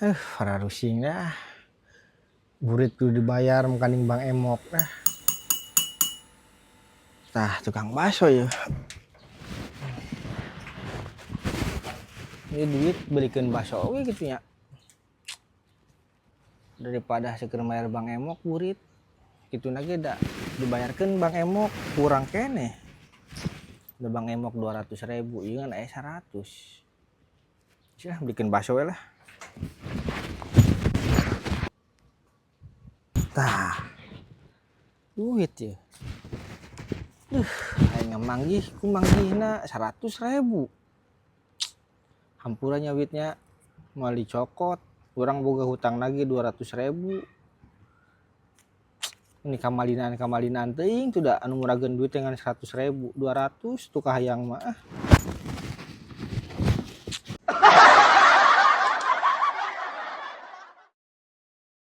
Para rusing dah. Burit tuh dibayar makaning Bang Emok dah. Tah tukang bakso ya. Ini duit belikan bakso we gitu ya. Daripada seker bayar Bang Emok burit. Gitu lagi dah dibayarkan Bang Emok kurang kene. Udah Bang Emok 200.000, iya kan 100. Sudah bikin bakso lah. Tah. Duit ya. Aing manggih ku manggihna 100.000. Hampurannya duitnya mau dicokot. Orang boga hutang lagi 200.000. Ini kamalinan teuing tuh da anu murageun duit dengan 100.000, 200 tuh kahayang mah.